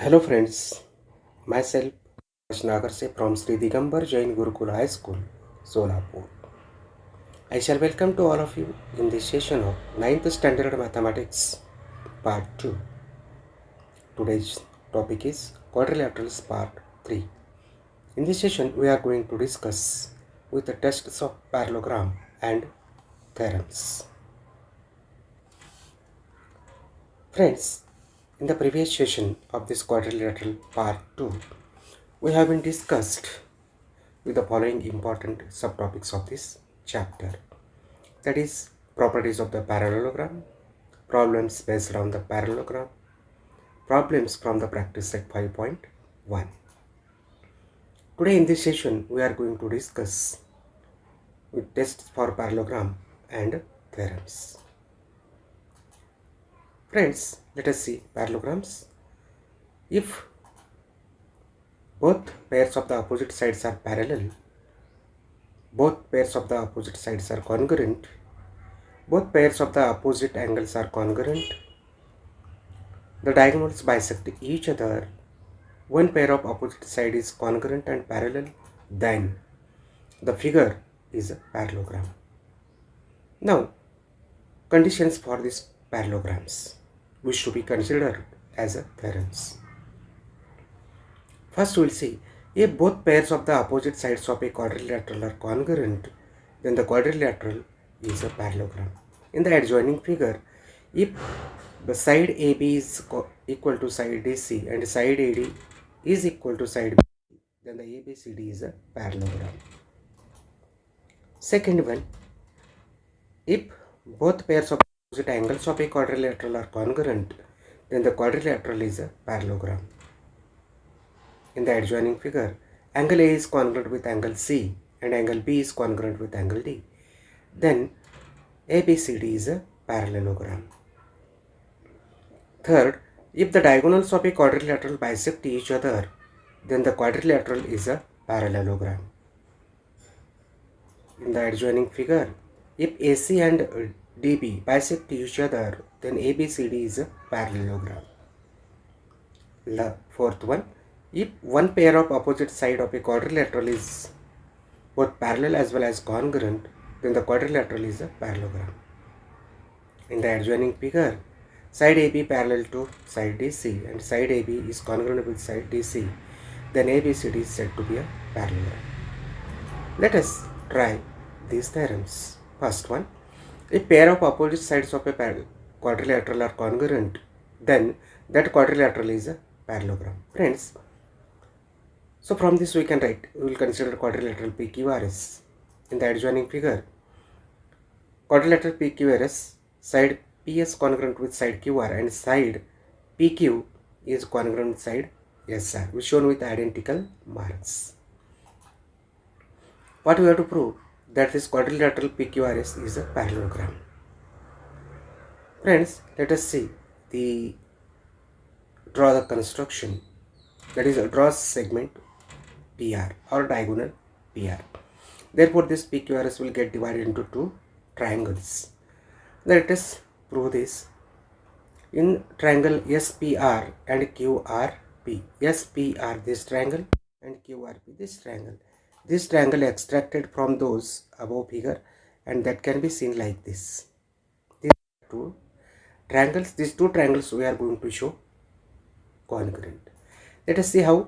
Hello friends, myself Raj Nagarse from Sri Digambar Jain Gurukul High School, Solapur. I shall welcome to all of you in this session of 9th Standard Mathematics Part 2. Today's topic is Quadrilaterals Part 3. In this session we are going to discuss with the tests of parallelogram and theorems. Friends, in the previous session of this quadrilateral Part 2, we have been discussed with the following important subtopics of this chapter, that is properties of the parallelogram, problems based on the parallelogram, problems from the practice set 5.1. Today in this session we are going to discuss with tests for parallelogram and theorems. Friends, let us see parallelograms. If both pairs of the opposite sides are parallel, both pairs of the opposite sides are congruent, both pairs of the opposite angles are congruent, the diagonals bisect each other, one pair of opposite side is congruent and parallel, then the figure is a parallelogram. Now, conditions for these parallelograms which to be considered as a theorems. First we will see, if both pairs of the opposite sides of a quadrilateral are congruent, then the quadrilateral is a parallelogram. In the adjoining figure, if the side AB is equal to side DC and side AD is equal to side B, then the ABCD is a parallelogram. Second one, if both pairs of opposite angles of a quadrilateral are congruent, then the quadrilateral is a parallelogram. In the adjoining figure, angle A is congruent with angle C and angle B is congruent with angle D, then ABCD is a parallelogram. Third, if the diagonals of a quadrilateral bisect each other, then the quadrilateral is a parallelogram. In the adjoining figure, if AC and DB bisect each other, then ABCD is a parallelogram. The fourth one, if one pair of opposite side of a quadrilateral is both parallel as well as congruent, then the quadrilateral is a parallelogram. In the adjoining figure, side AB parallel to side DC and side AB is congruent with side DC, then ABCD is said to be a parallelogram. Let us try these theorems. First one, if pair of opposite sides of a quadrilateral are congruent, then that quadrilateral is a parallelogram. Friends, so from this we can write, we will consider quadrilateral PQRS. In the adjoining figure, quadrilateral PQRS, side PS congruent with side QR and side PQ is congruent with side SR, which shown with identical marks. What we have to prove? That this quadrilateral PQRS is a parallelogram. Friends, let us see draw the construction, that is draw segment PR or diagonal PR. Therefore, this PQRS will get divided into two triangles. Let us prove this. In triangle SPR and QRP, SPR this triangle and QRP this triangle. This triangle extracted from those above figure and that can be seen like this. These two triangles we are going to show congruent. Let us see how.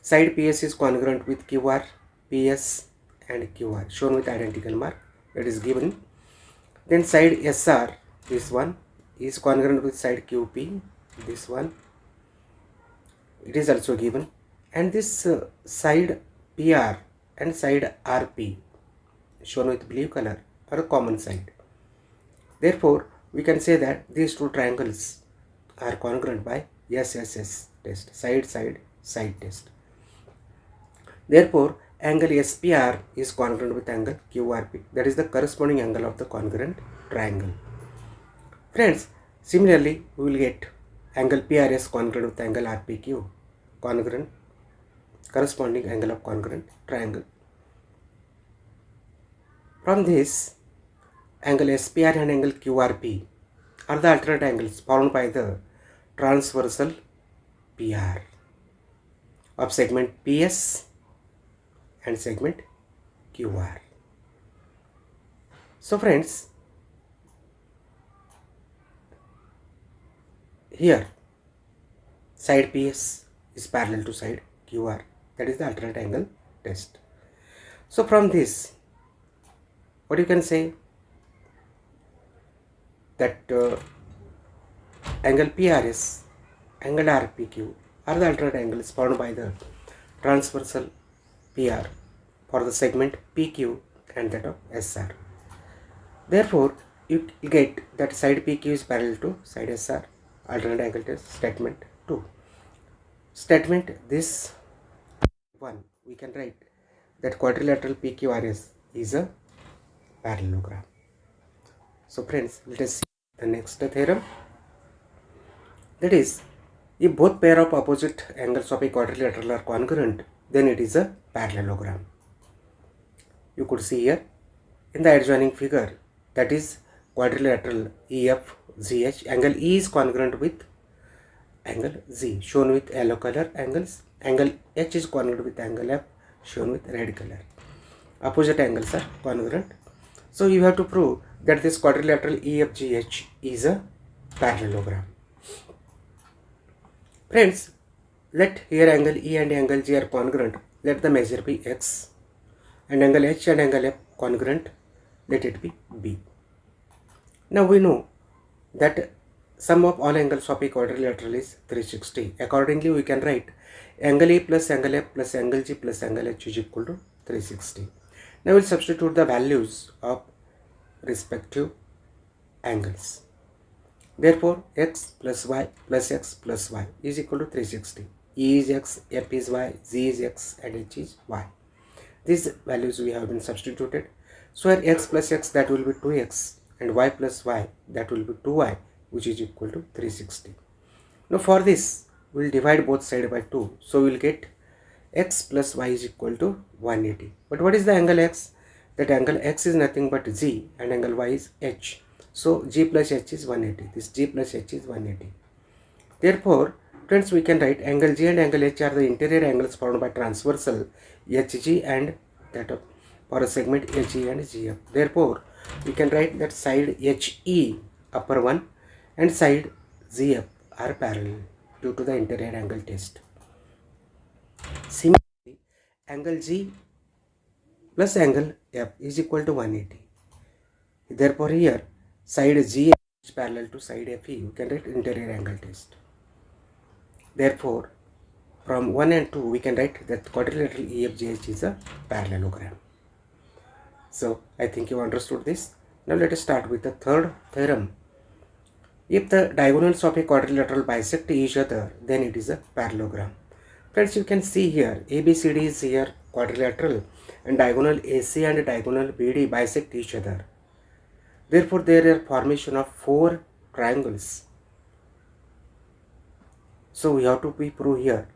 Side PS is congruent with QR, PS and QR shown with identical mark, that is given. Then side SR, this one is congruent with side QP, this one, it is also given. And this side PR and side RP shown with blue color are a common side. Therefore, we can say that these two triangles are congruent by SSS test, side test. Therefore, angle SPR is congruent with angle QRP, that is the corresponding angle of the congruent triangle. Friends, similarly, we will get angle PRS congruent with angle RPQ, congruent, corresponding angle of congruent triangle. From this, angle SPR and angle QRP are the alternate angles formed by the transversal PR. of segment PS and segment QR. So friends, here side PS is parallel to side QR. That is the alternate angle test. So from this, what you can say that angle PRS, angle RPQ are the alternate angles formed by the transversal PR for the segment PQ and that of SR. Therefore, you get that side PQ is parallel to side SR. Alternate angle test statement 2. Statement this one we can write that quadrilateral PQRS is a parallelogram. So friends, let us see the next theorem. That is, if both pair of opposite angles of a quadrilateral are congruent, then it is a parallelogram. You could see here in the adjoining figure, that is quadrilateral EFGH, angle E is congruent with angle Z shown with yellow color angles, angle H is congruent with angle F shown with red color. Opposite angles are congruent. So you have to prove that this quadrilateral EFGH is a parallelogram. Friends, let here angle E and angle G are congruent. Let the measure be X. And angle H and angle F congruent. Let it be B. Now we know that sum of all angles of a quadrilateral is 360. Accordingly, we can write angle E plus angle F plus angle G plus angle H is equal to 360. Now we'll substitute the values of respective angles. Therefore, x plus y plus x plus y is equal to 360. E is x, F is y, Z is x, and H is y. These values we have been substituted. So here x plus x, that will be 2x, and y plus y, that will be 2y, which is equal to 360. Now for this, we will divide both sides by 2. So we will get x plus y is equal to 180. But what is the angle x? That angle x is nothing but z, and angle y is h. So g plus h is 180. This g plus h is 180. Therefore, friends, we can write angle g and angle h are the interior angles formed by transversal hg and that of for a segment HE and GF. Therefore, we can write that side HE upper one and side ZF are parallel due to the interior angle test. Similarly, angle G plus angle F is equal to 180. Therefore, here side GF is parallel to side FE. You can write interior angle test. Therefore, from 1 and 2, we can write that quadrilateral EFGH is a parallelogram. So, I think you understood this. Now, let us start with the third theorem. If the diagonals of a quadrilateral bisect each other, then it is a parallelogram. Friends, you can see here ABCD is here quadrilateral, and diagonal AC and diagonal BD bisect each other. Therefore, there is formation of 4 triangles. So we have to prove here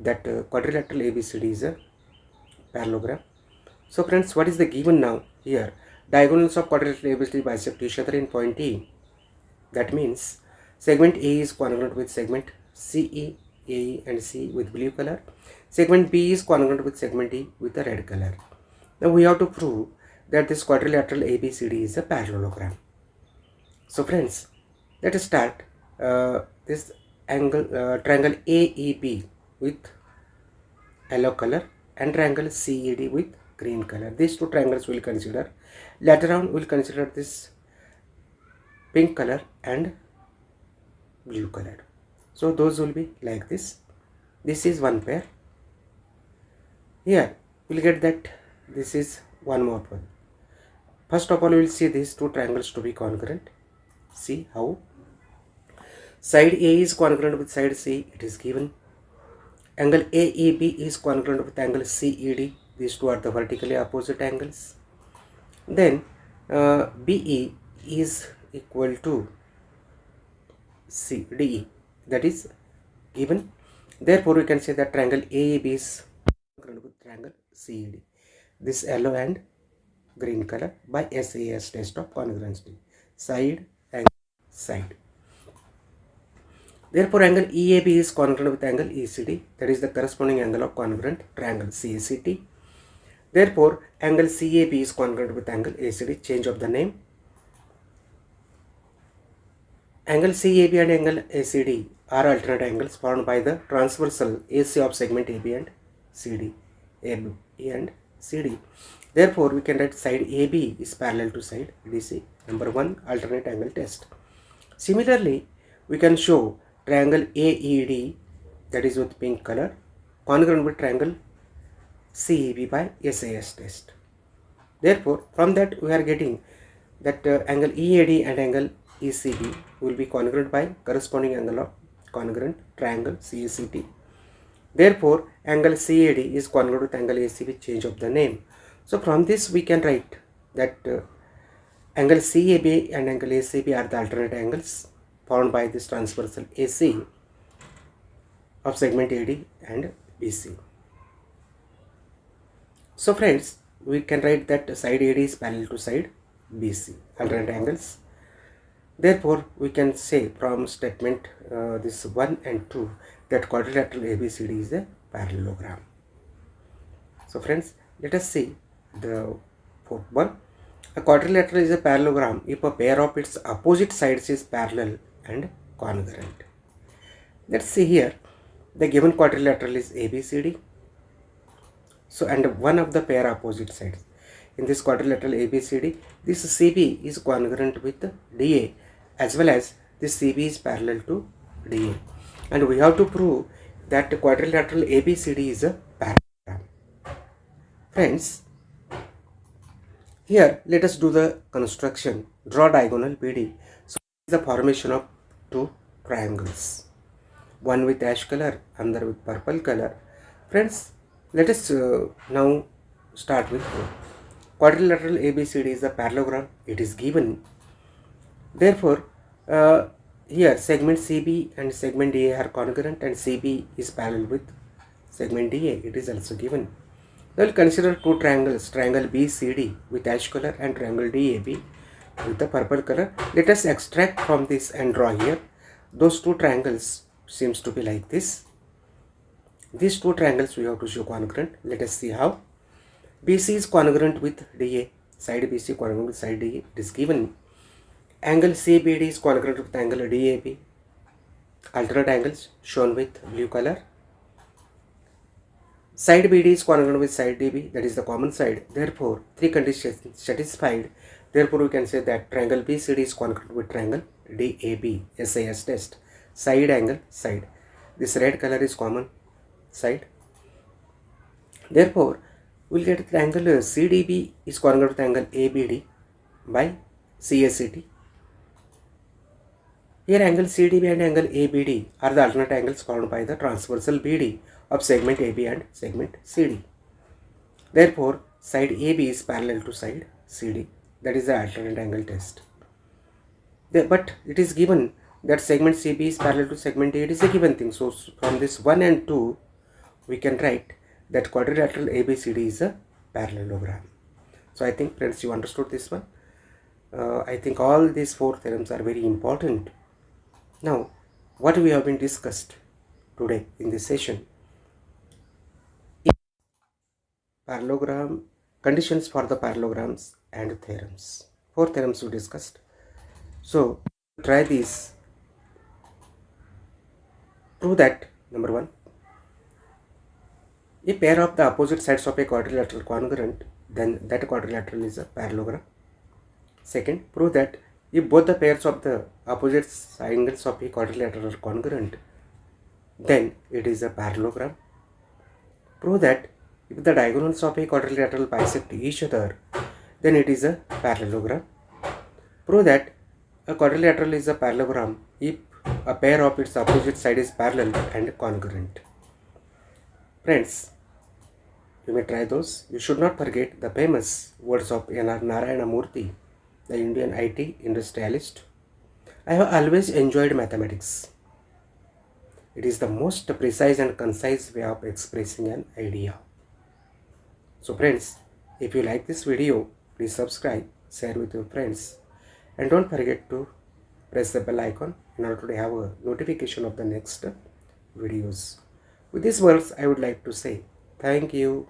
that quadrilateral ABCD is a parallelogram. So friends, what is the given now here? Diagonals of quadrilateral ABCD bisect each other in point E. That means segment A is congruent with segment CE, AE and C with blue color. Segment B is congruent with segment E with the red color. Now we have to prove that this quadrilateral ABCD is a parallelogram. So friends, let us start this angle triangle AEB with yellow color and triangle CED with green color. These two triangles we will consider. Later on we will consider this pink color and blue color. So those will be like this. This is one pair. Here we will get that this is one more one. First of all, we will see these two triangles to be congruent. See how side A is congruent with side C, it is given. Angle AEB is congruent with angle CED. These two are the vertically opposite angles. Then BE is equal to CDE, that is given. Therefore, we can say that triangle AEB is congruent with triangle CED. This yellow and green color by SAS test of congruency. Side and side. Therefore, angle EAB is congruent with angle ECD, that is the corresponding angle of congruent triangle CACT. Therefore, angle CAB is congruent with angle ACD, change of the name. Angle CAB and angle ACD are alternate angles formed by the transversal AC of segment AB and CD. AB and CD. Therefore, we can write side AB is parallel to side BC. Number 1, alternate angle test. Similarly, we can show triangle AED, that is with pink color, congruent with triangle CEB by SAS test. Therefore, from that we are getting that angle EAD and angle ECB will be congruent by corresponding angle of congruent triangle CACT. Therefore, angle CAD is congruent with angle ACB, change of the name. So, from this we can write that angle CAB and angle ACB are the alternate angles formed by this transversal AC of segment AD and BC. So friends, we can write that side AD is parallel to side BC, alternate angles. Therefore, we can say from statement this 1 and 2 that quadrilateral ABCD is a parallelogram. So friends, let us see the fourth one. A quadrilateral is a parallelogram if a pair of its opposite sides is parallel and congruent. Let's see here, the given quadrilateral is ABCD. So, and one of the pair opposite sides. In this quadrilateral ABCD, this CB is congruent with DA as well as this CB is parallel to DA. And we have to prove that quadrilateral ABCD is a parallelogram. Friends, here let us do the construction. Draw diagonal BD. So, the formation of two triangles. One with ash color, another with purple color. Friends, let us now start with quadrilateral ABCD is a parallelogram. It is given. Therefore, here segment CB and segment DA are congruent and CB is parallel with segment DA. It is also given. Now, we'll consider two triangles, triangle BCD with ash color and triangle DAB with the purple color. Let us extract from this and draw here. Those two triangles seems to be like this. These two triangles we have to show congruent. Let us see how. BC is congruent with DA. Side BC congruent with side DA. It is given. Angle CBD is congruent with angle DAB. Alternate angles shown with blue color. Side BD is congruent with side DB. That is the common side. Therefore, three conditions satisfied. Therefore, we can say that triangle BCD is congruent with triangle DAB. SAS test. Side angle side. This red color is common side. Therefore, we will get triangle CDB is congruent with angle ABD by CACT. Here angle CDB and angle ABD are the alternate angles formed by the transversal BD of segment AB and segment CD. Therefore, side AB is parallel to side CD. That is the alternate angle test. But it is given that segment CB is parallel to segment A. It is a given thing. So, from this 1 and 2, we can write that quadrilateral ABCD is a parallelogram. So, I think friends, you understood this one. I think all these four theorems are very important. Now, what we have been discussed today in this session is parallelogram, conditions for the parallelograms and theorems. Four theorems we discussed. So, try these. Prove that, number 1, a pair of the opposite sides of a quadrilateral congruent, then that quadrilateral is a parallelogram. Second, prove that if both the pairs of the opposite angles of a quadrilateral are congruent, then it is a parallelogram. Prove that if the diagonals of a quadrilateral bisect each other, then it is a parallelogram. Prove that a quadrilateral is a parallelogram if a pair of its opposite side is parallel and congruent. Friends, you may try those. You should not forget the famous words of N.R. Narayana Murthy, the Indian IT industrialist. I have always enjoyed mathematics. It is the most precise and concise way of expressing an idea. So friends, if you like this video, please subscribe, share with your friends, and don't forget to press the bell icon in order to have a notification of the next videos. With these words, I would like to say thank you.